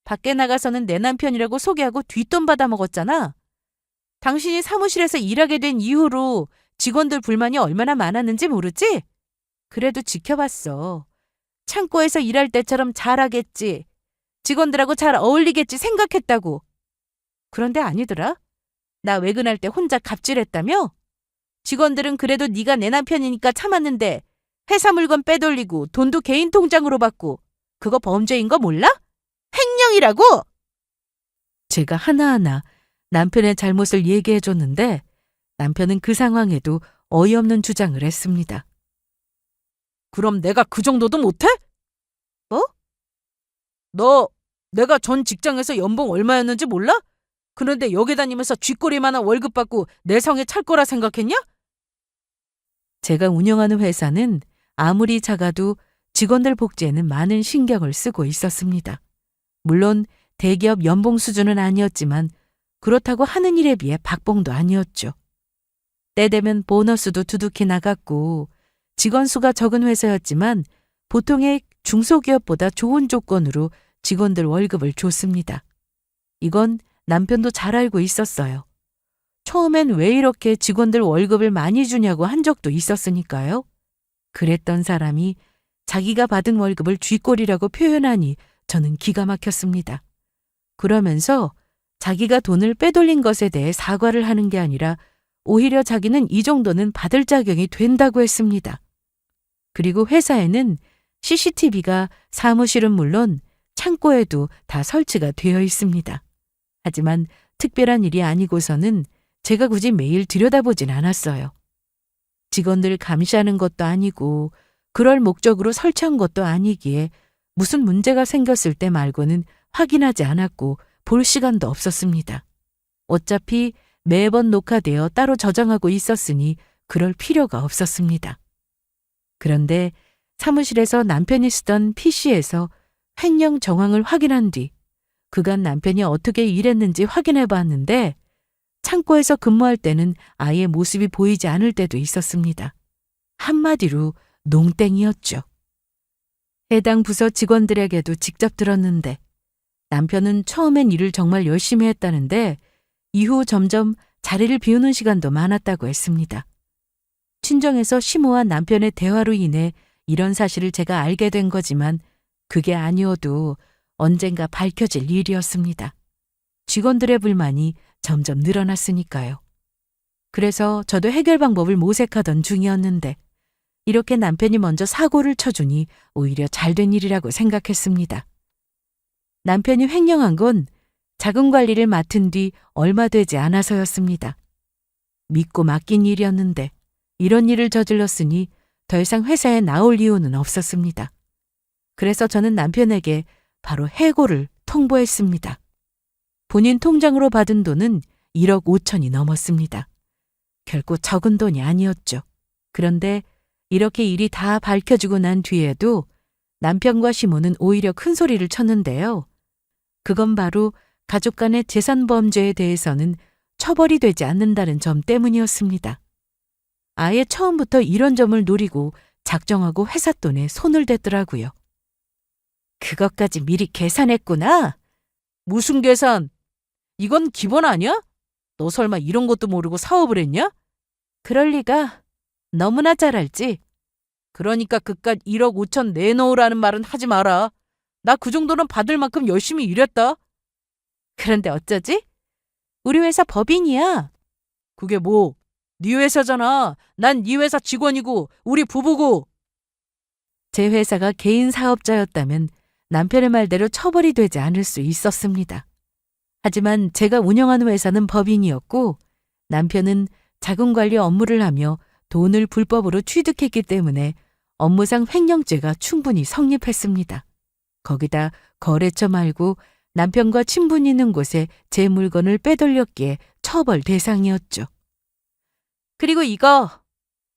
밖에 나가서는 내 남편이라고 소개하고 뒷돈 받아먹었잖아. 당신이 사무실에서 일하게 된 이후로 직원들 불만이 얼마나 많았는지 모르지? 그래도 지켜봤어. 창고에서 일할 때처럼 잘하겠지. 직원들하고 잘 어울리겠지 생각했다고. 그런데 아니더라. 나 외근할 때 혼자 갑질했다며? 직원들은 그래도 네가 내 남편이니까 참았는데 회사 물건 빼돌리고 돈도 개인 통장으로 받고 그거 범죄인 거 몰라? 횡령이라고! 제가 하나하나 남편의 잘못을 얘기해줬는데 남편은 그 상황에도 어이없는 주장을 했습니다. 그럼 내가 그 정도도 못해? 뭐? 너 내가 전 직장에서 연봉 얼마였는지 몰라? 그런데 여기 다니면서 쥐꼬리만한 월급 받고 내 성에 찰 거라 생각했냐? 제가 운영하는 회사는 아무리 작아도 직원들 복지에는 많은 신경을 쓰고 있었습니다. 물론 대기업 연봉 수준은 아니었지만 그렇다고 하는 일에 비해 박봉도 아니었죠. 때 되면 보너스도 두둑히 나갔고 직원 수가 적은 회사였지만 보통의 중소기업보다 좋은 조건으로 직원들 월급을 줬습니다. 이건 남편도 잘 알고 있었어요. 처음엔 왜 이렇게 직원들 월급을 많이 주냐고 한 적도 있었으니까요. 그랬던 사람이 자기가 받은 월급을 쥐꼬리라고 표현하니 저는 기가 막혔습니다. 그러면서 자기가 돈을 빼돌린 것에 대해 사과를 하는 게 아니라 오히려 자기는 이 정도는 받을 자격이 된다고 했습니다. 그리고 회사에는 CCTV가 사무실은 물론 창고에도 다 설치가 되어 있습니다. 하지만 특별한 일이 아니고서는 제가 굳이 매일 들여다보진 않았어요. 직원들 감시하는 것도 아니고 그럴 목적으로 설치한 것도 아니기에 무슨 문제가 생겼을 때 말고는 확인하지 않았고 볼 시간도 없었습니다. 어차피 매번 녹화되어 따로 저장하고 있었으니 그럴 필요가 없었습니다. 그런데 사무실에서 남편이 쓰던 PC에서 횡령 정황을 확인한 뒤 그간 남편이 어떻게 일했는지 확인해 봤는데 창고에서 근무할 때는 아예 모습이 보이지 않을 때도 있었습니다. 한마디로 농땡이였죠. 해당 부서 직원들에게도 직접 들었는데 남편은 처음엔 일을 정말 열심히 했다는데 이후 점점 자리를 비우는 시간도 많았다고 했습니다. 친정에서 심오한 남편의 대화로 인해 이런 사실을 제가 알게 된 거지만 그게 아니어도 언젠가 밝혀질 일이었습니다. 직원들의 불만이 점점 늘어났으니까요. 그래서 저도 해결 방법을 모색하던 중이었는데 이렇게 남편이 먼저 사고를 쳐주니 오히려 잘된 일이라고 생각했습니다. 남편이 횡령한 건 자금 관리를 맡은 뒤 얼마 되지 않아서였습니다. 믿고 맡긴 일이었는데 이런 일을 저질렀으니 더 이상 회사에 나올 이유는 없었습니다. 그래서 저는 남편에게 바로 해고를 통보했습니다. 본인 통장으로 받은 돈은 1억 5천이 넘었습니다. 결코 적은 돈이 아니었죠. 그런데 이렇게 일이 다 밝혀지고 난 뒤에도 남편과 시모는 오히려 큰 소리를 쳤는데요. 그건 바로 가족 간의 재산 범죄에 대해서는 처벌이 되지 않는다는 점 때문이었습니다. 아예 처음부터 이런 점을 노리고 작정하고 회사 돈에 손을 댔더라고요. 그것까지 미리 계산했구나. 무슨 계산? 이건 기본 아니야? 너 설마 이런 것도 모르고 사업을 했냐? 그럴 리가. 너무나 잘 알지. 그러니까 그깟 1억 5천 내놓으라는 말은 하지 마라. 나 그 정도는 받을 만큼 열심히 일했다. 그런데 어쩌지? 우리 회사 법인이야. 그게 뭐? 네 회사잖아. 난 네 회사 직원이고 우리 부부고. 제 회사가 개인 사업자였다면 남편의 말대로 처벌이 되지 않을 수 있었습니다. 하지만 제가 운영하는 회사는 법인이었고 남편은 자금관리 업무를 하며 돈을 불법으로 취득했기 때문에 업무상 횡령죄가 충분히 성립했습니다. 거기다 거래처 말고 남편과 친분이 있는 곳에 제 물건을 빼돌렸기에 처벌 대상이었죠. 그리고 이거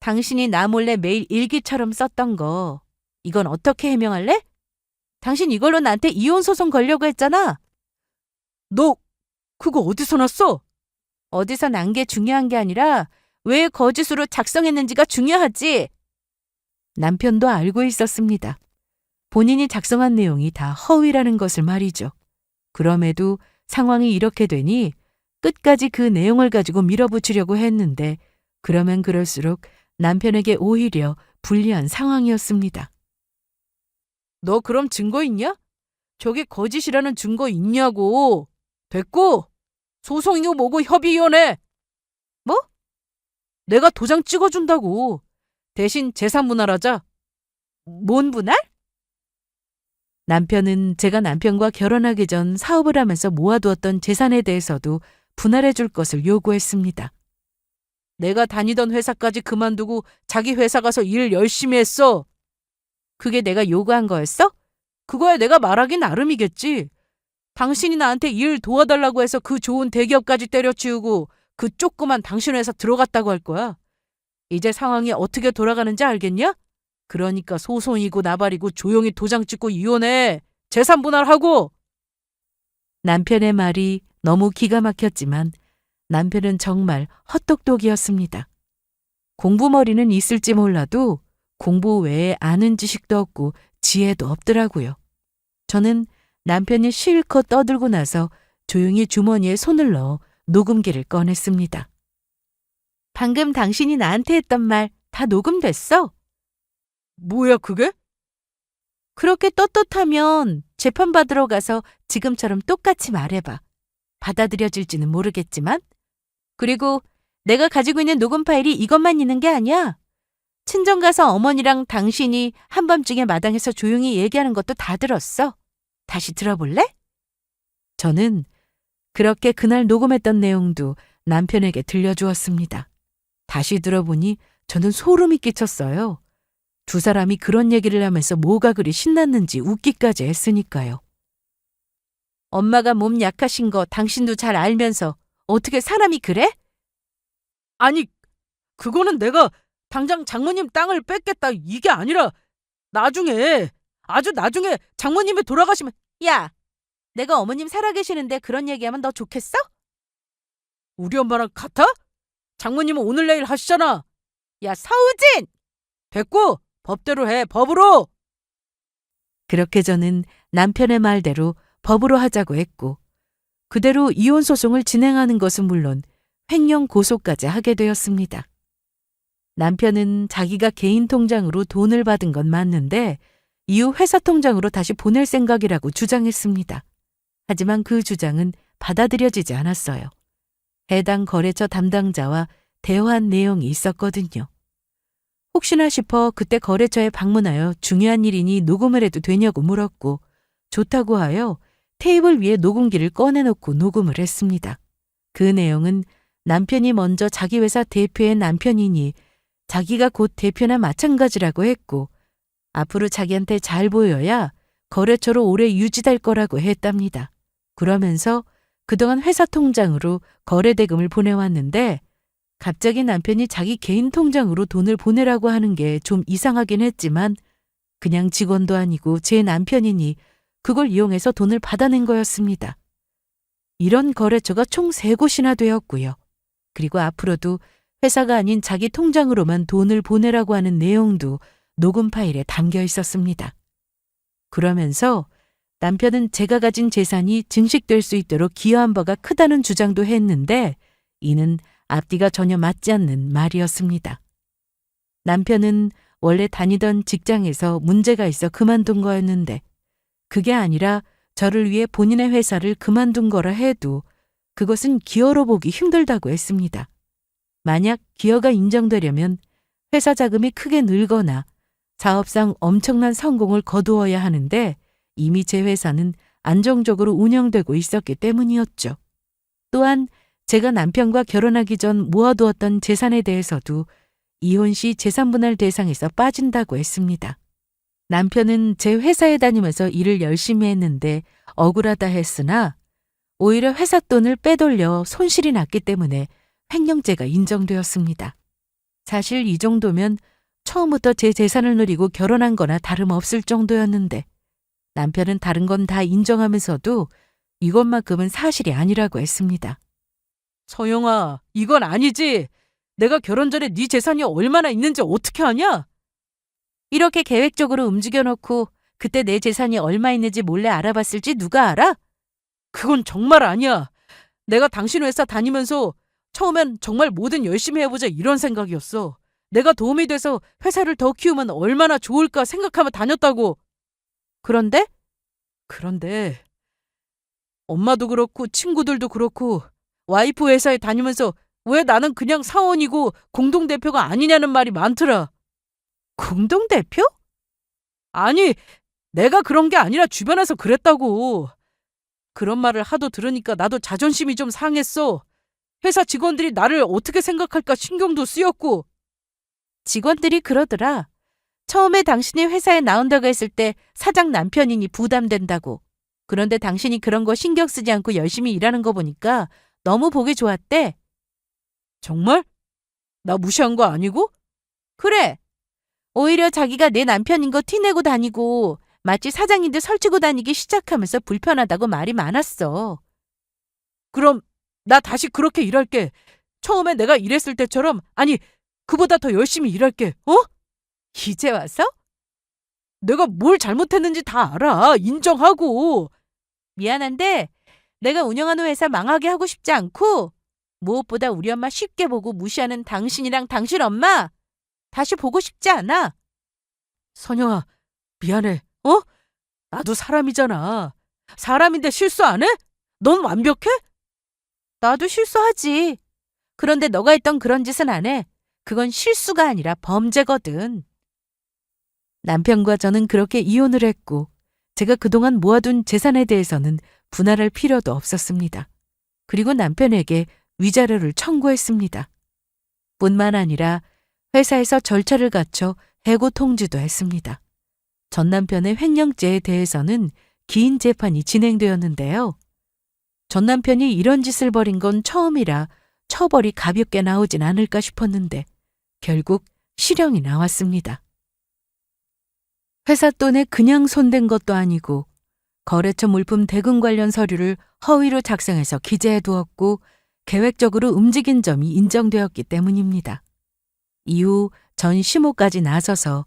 당신이 나 몰래 매일 일기처럼 썼던 거 이건 어떻게 해명할래? 당신 이걸로 나한테 이혼 소송 걸려고 했잖아. 너 그거 어디서 났어? 어디서 난 게 중요한 게 아니라 왜 거짓으로 작성했는지가 중요하지. 남편도 알고 있었습니다. 본인이 작성한 내용이 다 허위라는 것을 말이죠. 그럼에도 상황이 이렇게 되니 끝까지 그 내용을 가지고 밀어붙이려고 했는데 그러면 그럴수록 남편에게 오히려 불리한 상황이었습니다. 너 그럼 증거 있냐? 저게 거짓이라는 증거 있냐고. 됐고 소송이고 뭐고 협의위원회. 뭐? 내가 도장 찍어준다고. 대신 재산 분할하자. 뭔 분할? 남편은 제가 남편과 결혼하기 전 사업을 하면서 모아두었던 재산에 대해서도 분할해 줄 것을 요구했습니다. 내가 다니던 회사까지 그만두고 자기 회사 가서 일 열심히 했어. 그게 내가 요구한 거였어? 그거야 내가 말하기 나름이겠지. 당신이 나한테 일 도와달라고 해서 그 좋은 대기업까지 때려치우고 그 조그만 당신 회사 들어갔다고 할 거야. 이제 상황이 어떻게 돌아가는지 알겠냐? 그러니까 소송이고 나발이고 조용히 도장 찍고 이혼해. 재산 분할하고. 남편의 말이 너무 기가 막혔지만 남편은 정말 헛똑똑이었습니다. 공부머리는 있을지 몰라도 공부 외에 아는 지식도 없고 지혜도 없더라고요. 저는 남편이 실컷 떠들고 나서 조용히 주머니에 손을 넣어 녹음기를 꺼냈습니다. 방금 당신이 나한테 했던 말 다 녹음됐어? 뭐야 그게? 그렇게 떳떳하면 재판받으러 가서 지금처럼 똑같이 말해봐. 받아들여질지는 모르겠지만. 그리고 내가 가지고 있는 녹음 파일이 이것만 있는 게 아니야. 친정 가서 어머니랑 당신이 한밤중에 마당에서 조용히 얘기하는 것도 다 들었어. 다시 들어볼래? 저는 그렇게 그날 녹음했던 내용도 남편에게 들려주었습니다. 다시 들어보니 저는 소름이 끼쳤어요. 두 사람이 그런 얘기를 하면서 뭐가 그리 신났는지 웃기까지 했으니까요. 엄마가 몸 약하신 거 당신도 잘 알면서 어떻게 사람이 그래? 아니, 그거는 내가 당장 장모님 땅을 뺏겠다 이게 아니라 나중에, 아주 나중에 장모님이 돌아가시면. 야, 내가 어머님 살아계시는데 그런 얘기하면 너 좋겠어? 우리 엄마랑 같아? 장모님은 오늘 내일 하시잖아. 야, 서우진! 됐고 법대로 해, 법으로! 그렇게 저는 남편의 말대로 법으로 하자고 했고 그대로 이혼 소송을 진행하는 것은 물론 횡령 고소까지 하게 되었습니다. 남편은 자기가 개인 통장으로 돈을 받은 건 맞는데 이후 회사 통장으로 다시 보낼 생각이라고 주장했습니다. 하지만 그 주장은 받아들여지지 않았어요. 해당 거래처 담당자와 대화한 내용이 있었거든요. 혹시나 싶어 그때 거래처에 방문하여 중요한 일이니 녹음을 해도 되냐고 물었고 좋다고 하여 테이블 위에 녹음기를 꺼내놓고 녹음을 했습니다. 그 내용은 남편이 먼저 자기 회사 대표의 남편이니 자기가 곧 대표나 마찬가지라고 했고 앞으로 자기한테 잘 보여야 거래처로 오래 유지될 거라고 했답니다. 그러면서 그동안 회사 통장으로 거래 대금을 보내왔는데 갑자기 남편이 자기 개인 통장으로 돈을 보내라고 하는 게 좀 이상하긴 했지만 그냥 직원도 아니고 제 남편이니 그걸 이용해서 돈을 받아낸 거였습니다. 이런 거래처가 총 3곳이나 되었고요. 그리고 앞으로도 회사가 아닌 자기 통장으로만 돈을 보내라고 하는 내용도 녹음 파일에 담겨 있었습니다. 그러면서 남편은 제가 가진 재산이 증식될 수 있도록 기여한 바가 크다는 주장도 했는데 이는 앞뒤가 전혀 맞지 않는 말이었습니다. 남편은 원래 다니던 직장에서 문제가 있어 그만둔 거였는데 그게 아니라 저를 위해 본인의 회사를 그만둔 거라 해도 그것은 기여로 보기 힘들다고 했습니다. 만약 기여가 인정되려면 회사 자금이 크게 늘거나 사업상 엄청난 성공을 거두어야 하는데 이미 제 회사는 안정적으로 운영되고 있었기 때문이었죠. 또한 제가 남편과 결혼하기 전 모아두었던 재산에 대해서도 이혼 시 재산분할 대상에서 빠진다고 했습니다. 남편은 제 회사에 다니면서 일을 열심히 했는데 억울하다 했으나 오히려 회사 돈을 빼돌려 손실이 났기 때문에 횡령죄가 인정되었습니다. 사실 이 정도면 처음부터 제 재산을 누리고 결혼한 거나 다름없을 정도였는데 남편은 다른 건 다 인정하면서도 이것만큼은 사실이 아니라고 했습니다. 서영아, 이건 아니지. 내가 결혼 전에 네 재산이 얼마나 있는지 어떻게 아냐? 이렇게 계획적으로 움직여놓고 그때 내 재산이 얼마 있는지 몰래 알아봤을지 누가 알아? 그건 정말 아니야. 내가 당신 회사 다니면서 처음엔 정말 뭐든 열심히 해보자 이런 생각이었어. 내가 도움이 돼서 회사를 더 키우면 얼마나 좋을까 생각하며 다녔다고. 그런데 엄마도 그렇고 친구들도 그렇고 와이프 회사에 다니면서 왜 나는 그냥 사원이고 공동대표가 아니냐는 말이 많더라. 공동대표? 아니, 내가 그런 게 아니라 주변에서 그랬다고. 그런 말을 하도 들으니까 나도 자존심이 좀 상했어. 회사 직원들이 나를 어떻게 생각할까 신경도 쓰였고. 직원들이 그러더라. 처음에 당신이 회사에 나온다고 했을 때 사장 남편이니 부담된다고. 그런데 당신이 그런 거 신경 쓰지 않고 열심히 일하는 거 보니까 너무 보기 좋았대. 정말? 나 무시한 거 아니고? 그래. 오히려 자기가 내 남편인 거 티내고 다니고 마치 사장인 듯 설치고 다니기 시작하면서 불편하다고 말이 많았어. 그럼 나 다시 그렇게 일할게. 처음에 내가 일했을 때처럼, 아니, 그보다 더 열심히 일할게. 어? 이제 와서? 내가 뭘 잘못했는지 다 알아. 인정하고. 미안한데 내가 운영하는 회사 망하게 하고 싶지 않고 무엇보다 우리 엄마 쉽게 보고 무시하는 당신이랑 당신 엄마 다시 보고 싶지 않아. 선영아, 미안해. 어? 나도 사람이잖아. 사람인데 실수 안 해? 넌 완벽해? 나도 실수하지. 그런데 너가 했던 그런 짓은 안 해. 그건 실수가 아니라 범죄거든. 남편과 저는 그렇게 이혼을 했고 제가 그동안 모아둔 재산에 대해서는 분할할 필요도 없었습니다. 그리고 남편에게 위자료를 청구했습니다. 뿐만 아니라 회사에서 절차를 갖춰 해고 통지도 했습니다. 전 남편의 횡령죄에 대해서는 긴 재판이 진행되었는데요. 전 남편이 이런 짓을 벌인 건 처음이라 처벌이 가볍게 나오진 않을까 싶었는데 결국 실형이 나왔습니다. 회사 돈에 그냥 손댄 것도 아니고 거래처 물품 대금 관련 서류를 허위로 작성해서 기재해 두었고 계획적으로 움직인 점이 인정되었기 때문입니다. 이후 전 시모까지 나서서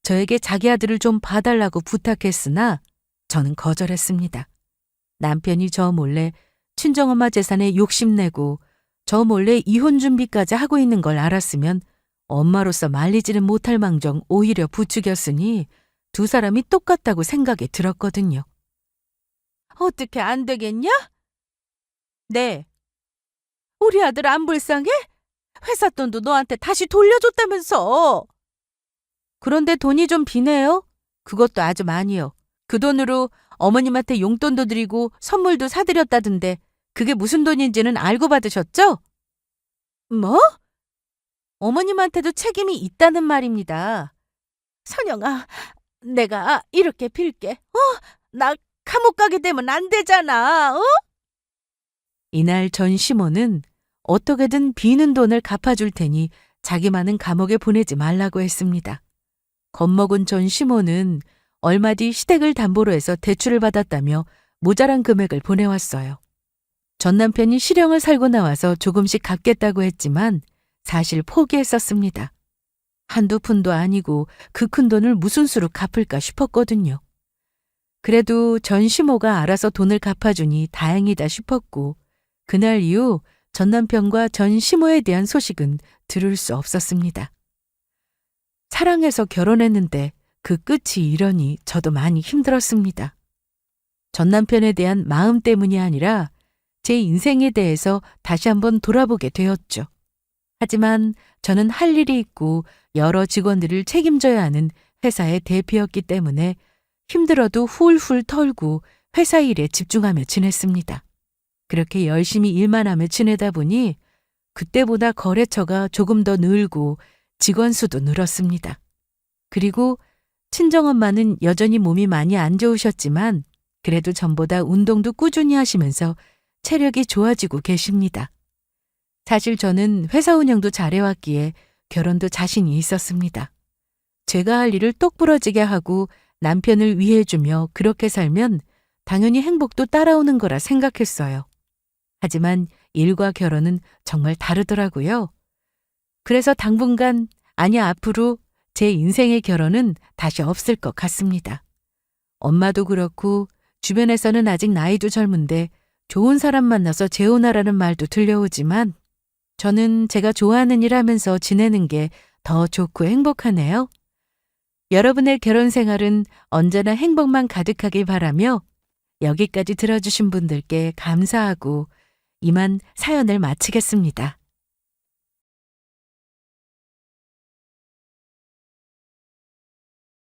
저에게 자기 아들을 좀 봐달라고 부탁했으나 저는 거절했습니다. 남편이 저 몰래 친정엄마 재산에 욕심내고 저 몰래 이혼 준비까지 하고 있는 걸 알았으면 엄마로서 말리지는 못할 망정 오히려 부추겼으니 두 사람이 똑같다고 생각이 들었거든요. 어떻게 안 되겠냐? 네. 우리 아들 안 불쌍해? 회사 돈도 너한테 다시 돌려줬다면서. 그런데 돈이 좀 비네요. 그것도 아주 많이요. 그 돈으로 어머님한테 용돈도 드리고 선물도 사드렸다던데 그게 무슨 돈인지는 알고 받으셨죠? 뭐? 어머님한테도 책임이 있다는 말입니다. 선영아, 내가 이렇게 빌게. 나 감옥 가게 되면 안 되잖아. 이날 전 시모는 어떻게든 비는 돈을 갚아줄 테니 자기만은 감옥에 보내지 말라고 했습니다. 겁먹은 전 시모는 얼마 뒤 시댁을 담보로 해서 대출을 받았다며 모자란 금액을 보내왔어요. 전 남편이 실형을 살고 나와서 조금씩 갚겠다고 했지만 사실 포기했었습니다. 한두 푼도 아니고 그 큰 돈을 무슨 수로 갚을까 싶었거든요. 그래도 전 시모가 알아서 돈을 갚아주니 다행이다 싶었고 그날 이후 전 남편과 전 시모에 대한 소식은 들을 수 없었습니다. 사랑해서 결혼했는데 그 끝이 이러니 저도 많이 힘들었습니다. 전 남편에 대한 마음 때문이 아니라 제 인생에 대해서 다시 한번 돌아보게 되었죠. 하지만 저는 할 일이 있고 여러 직원들을 책임져야 하는 회사의 대표였기 때문에 힘들어도 훌훌 털고 회사 일에 집중하며 지냈습니다. 그렇게 열심히 일만 하며 지내다 보니 그때보다 거래처가 조금 더 늘고 직원 수도 늘었습니다. 그리고 친정엄마는 여전히 몸이 많이 안 좋으셨지만 그래도 전보다 운동도 꾸준히 하시면서 체력이 좋아지고 계십니다. 사실 저는 회사 운영도 잘해왔기에 결혼도 자신이 있었습니다. 제가 할 일을 똑부러지게 하고 남편을 위해주며 그렇게 살면 당연히 행복도 따라오는 거라 생각했어요. 하지만 일과 결혼은 정말 다르더라고요. 그래서 당분간, 아니 앞으로 제 인생의 결혼은 다시 없을 것 같습니다. 엄마도 그렇고 주변에서는 아직 나이도 젊은데 좋은 사람 만나서 재혼하라는 말도 들려오지만 저는 제가 좋아하는 일 하면서 지내는 게 더 좋고 행복하네요. 여러분의 결혼 생활은 언제나 행복만 가득하길 바라며 여기까지 들어주신 분들께 감사하고 이만 사연을 마치겠습니다.